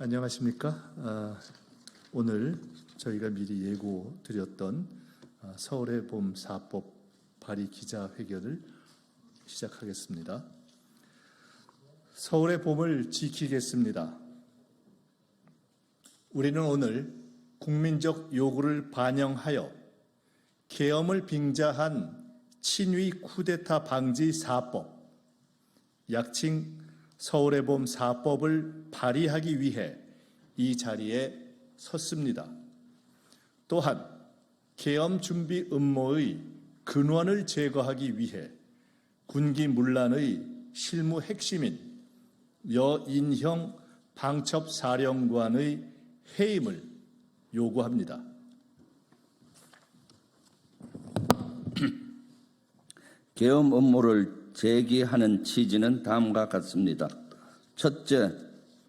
안녕하십니까? 오늘 저희가 미리 예고 드렸던 서울의 봄 4법 발의 기자회견을 시작하겠습니다. 서울의 봄을 지키겠습니다. 우리는 오늘 국민적 요구를 반영하여 계엄을 빙자한 친위 쿠데타 방지 4법, 약칭 서울의 봄 4법을 발의하기 위해 이 자리에 섰습니다. 또한 계엄 준비 음모의 근원을 제거하기 위해 군기 문란의 실무 핵심인 여인형 방첩사령관의 해임을 요구합니다. 계엄 음모를 제기하는 취지는 다음과 같습니다. 첫째,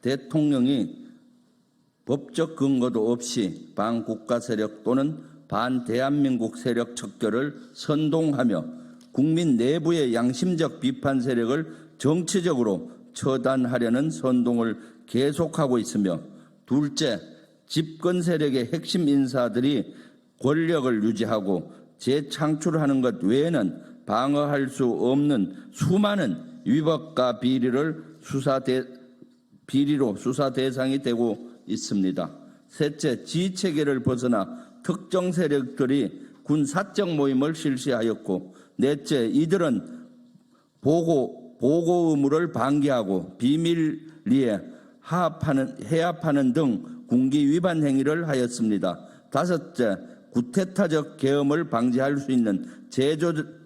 대통령이 법적 근거도 없이 반국가 세력 또는 반대한민국 세력 척결을 선동하며 국민 내부의 양심적 비판 세력을 정치적으로 처단하려는 선동을 계속하고 있으며, 둘째, 집권 세력의 핵심 인사들이 권력을 유지하고 재창출하는 것 외에는 방어할 수 없는 수많은 위법과 비리로 수사 대상이 되고 있습니다. 셋째, 지휘체계를 벗어나 특정 세력들이 군 사적 모임을 실시하였고, 넷째, 이들은 보고 의무를 방기하고 비밀리에 해합하는 등 군기 위반 행위를 하였습니다. 다섯째, 구테타적 계엄을 방지할 수 있는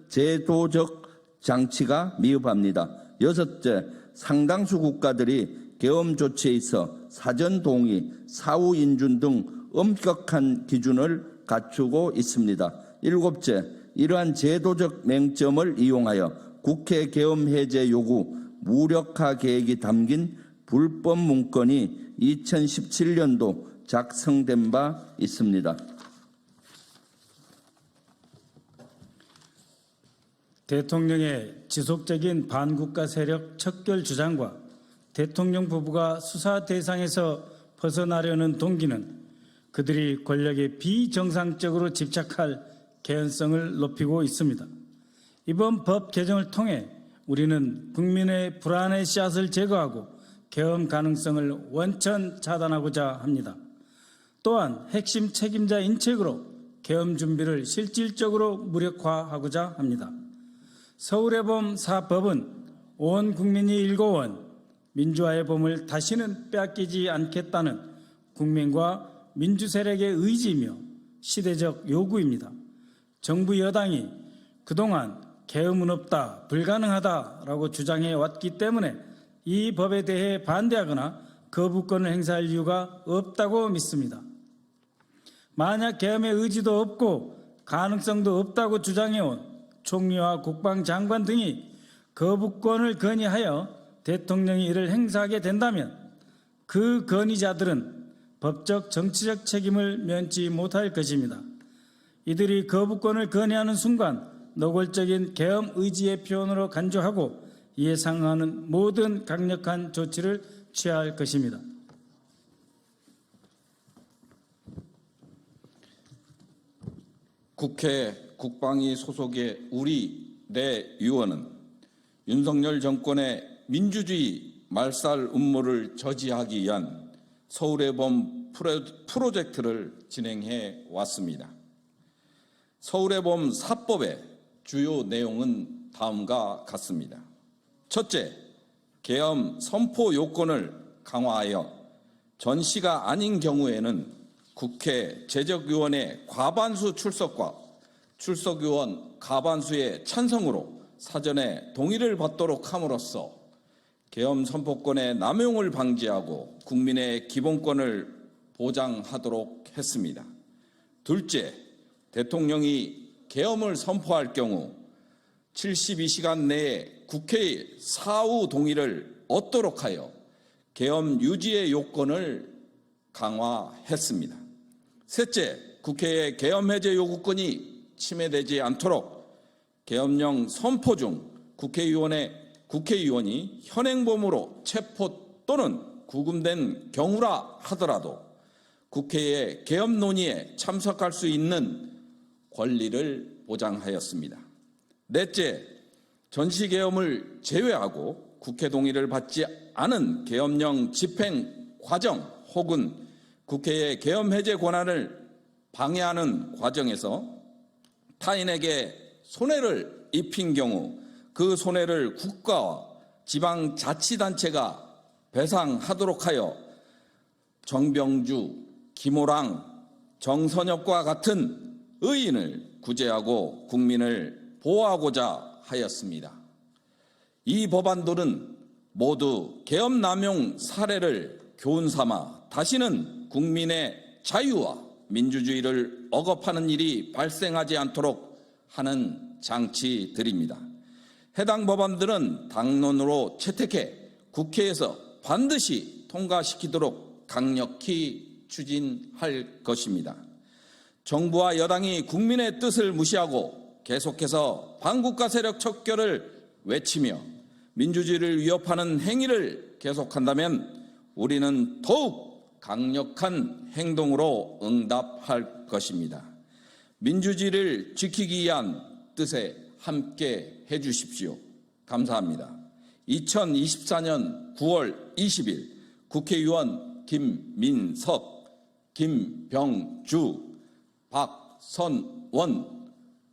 제도적 장치가 미흡합니다. 여섯째, 상당수 국가들이 계엄 조치에 있어 사전 동의, 사후 인준 등 엄격한 기준을 갖추고 있습니다. 일곱째, 이러한 제도적 맹점을 이용하여 국회 계엄 해제 요구 무력화 계획이 담긴 불법 문건이 2017년도 작성된 바 있습니다. 대통령의 지속적인 반국가 세력 척결 주장과 대통령 부부가 수사 대상에서 벗어나려는 동기는 그들이 권력에 비정상적으로 집착할 개연성을 높이고 있습니다. 이번 법 개정을 통해 우리는 국민의 불안의 씨앗을 제거하고 계엄 가능성을 원천 차단하고자 합니다. 또한 핵심 책임자 인책으로 계엄 준비를 실질적으로 무력화하고자 합니다. 서울의 봄 4법은 온 국민이 일궈온 민주화의 봄을 다시는 빼앗기지 않겠다는 국민과 민주세력의 의지이며 시대적 요구입니다. 정부 여당이 그동안 계엄은 없다, 불가능하다라고 주장해 왔기 때문에 이 법에 대해 반대하거나 거부권을 행사할 이유가 없다고 믿습니다. 만약 계엄의 의지도 없고 가능성도 없다고 주장해온 총리와 국방장관 등이 거부권을 건의하여 대통령이 이를 행사하게 된다면 그 건의자들은 법적 정치적 책임을 면치 못할 것입니다. 이들이 거부권을 건의하는 순간 노골적인 계엄 의지의 표현으로 간주하고 이에 상응하는 모든 강력한 조치를 취할 것입니다. 국회 국방위 소속의 우리 내 의원은 윤석열 정권의 민주주의 말살 음모를 저지하기 위한 서울의 봄 프로젝트를 진행해 왔습니다. 서울의 봄 4법의 주요 내용은 다음과 같습니다. 첫째, 계엄 선포 요건을 강화하여 전시가 아닌 경우에는 국회 제적위원회 과반수 출석과 출석위원 과반수의 찬성으로 사전에 동의를 받도록 함으로써 계엄 선포권의 남용을 방지하고 국민의 기본권을 보장하도록 했습니다. 둘째, 대통령이 계엄을 선포할 경우 72시간 내에 국회의 사후 동의를 얻도록 하여 계엄 유지의 요건을 강화했습니다. 셋째, 국회의 계엄 해제 요구권이 침해되지 않도록 계엄령 선포 중 국회의원이 현행범으로 체포 또는 구금된 경우라 하더라도 국회의 개업 논의에 참석할 수 있는 권리를 보장하였습니다. 넷째, 전시계엄을 제외하고 국회 동의를 받지 않은 계엄령 집행 과정 혹은 국회의 계엄 해제 권한을 방해하는 과정에서 타인에게 손해를 입힌 경우 그 손해를 국가와 지방자치단체가 배상하도록 하여 정병주, 김호랑, 정선엽과 같은 의인을 구제하고 국민을 보호하고자 하였습니다. 이 법안들은 모두 계엄 남용 사례를 교훈 삼아 다시는 국민의 자유와 민주주의를 억압하는 일이 발생하지 않도록 하는 장치들입니다. 해당 법안들은 당론으로 채택해 국회에서 반드시 통과시키도록 강력히 추진할 것입니다. 정부와 여당이 국민의 뜻을 무시하고 계속해서 반국가 세력 척결을 외치며 민주주의를 위협하는 행위를 계속한다면 우리는 더욱 강력한 행동으로 응답할 것입니다. 민주주의를 지키기 위한 뜻에 함께 해주십시오. 감사합니다. 2024년 9월 20일 국회의원 김민석, 김병주, 박선원,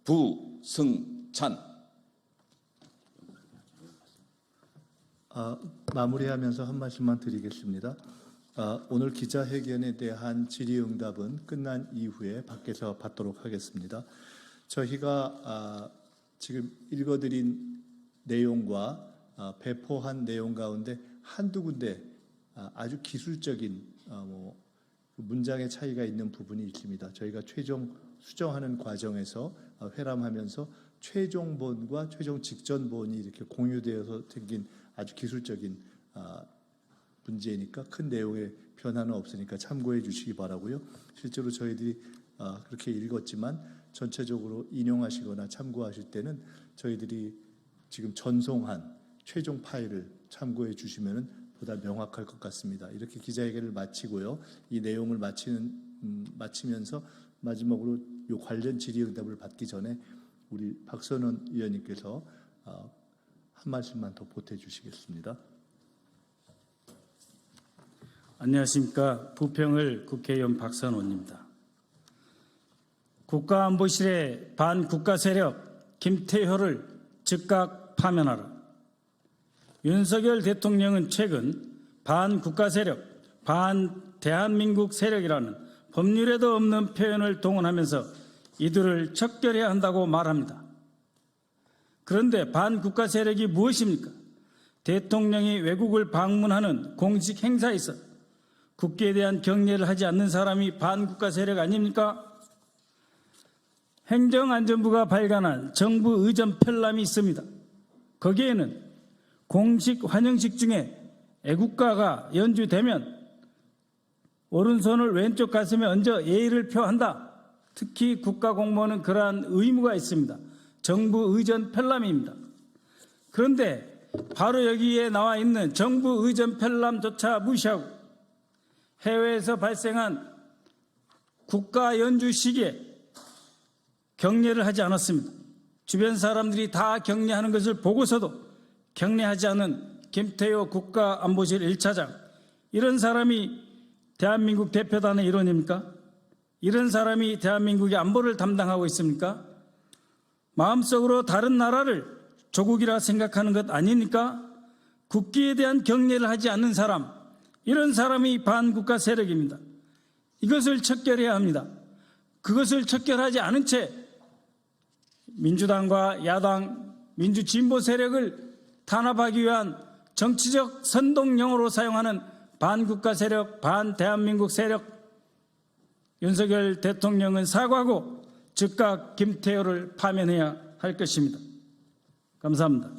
부승찬. 마무리하면서 한 말씀만 드리겠습니다. 오늘 기자회견에 대한 질의응답은 끝난 이후에 밖에서 받도록 하겠습니다. 저희가 지금 읽어드린 내용과 배포한 내용 가운데 한두 군데 아주 기술적인 문장의 차이가 있는 부분이 있습니다. 저희가 최종 수정하는 과정에서 회람하면서 최종본과 최종 직전본이 이렇게 공유되어서 생긴 아주 기술적인 문제니까 큰 내용의 변화는 없으니까 참고해 주시기 바라고요. 실제로 저희들이 그렇게 읽었지만 전체적으로 인용하시거나 참고하실 때는 저희들이 지금 전송한 최종 파일을 참고해 주시면 보다 명확할 것 같습니다. 이렇게 기자회견을 마치고요. 이 내용을 마치면서 마지막으로 이 관련 질의응답을 받기 전에 우리 박선원 의원님께서 한 말씀만 더 보태 주시겠습니다. 안녕하십니까. 부평을 국회의원 박선원입니다. 국가안보실의 반국가 세력 김태효를 즉각 파면하라. 윤석열 대통령은 최근 반국가 세력, 반대한민국 세력이라는 법률에도 없는 표현을 동원하면서 이들을 척결해야 한다고 말합니다. 그런데 반국가 세력이 무엇입니까? 대통령이 외국을 방문하는 공식 행사에서 국기에 대한 경례를 하지 않는 사람이 반국가 세력 아닙니까? 행정안전부가 발간한 정부 의전 편람이 있습니다. 거기에는 공식 환영식 중에 애국가가 연주되면 오른손을 왼쪽 가슴에 얹어 예의를 표한다. 특히 국가공무원은 그러한 의무가 있습니다. 정부 의전 편람입니다. 그런데 바로 여기에 나와 있는 정부 의전 편람조차 무시하고 해외에서 발생한 국가 연주 시기에 경례를 하지 않았습니다. 주변 사람들이 다 경례하는 것을 보고서도 경례하지 않은 김태효 국가안보실 1차장, 이런 사람이 대한민국 대표단의 일원입니까? 이런 사람이 대한민국의 안보를 담당하고 있습니까? 마음속으로 다른 나라를 조국이라 생각하는 것 아닙니까? 국기에 대한 경례를 하지 않는 사람, 이런 사람이 반국가 세력입니다. 이것을 척결해야 합니다. 그것을 척결하지 않은 채 민주당과 야당, 민주진보 세력을 탄압하기 위한 정치적 선동용어로 사용하는 반국가 세력, 반대한민국 세력, 윤석열 대통령은 사과하고 즉각 김태효를 파면해야 할 것입니다. 감사합니다.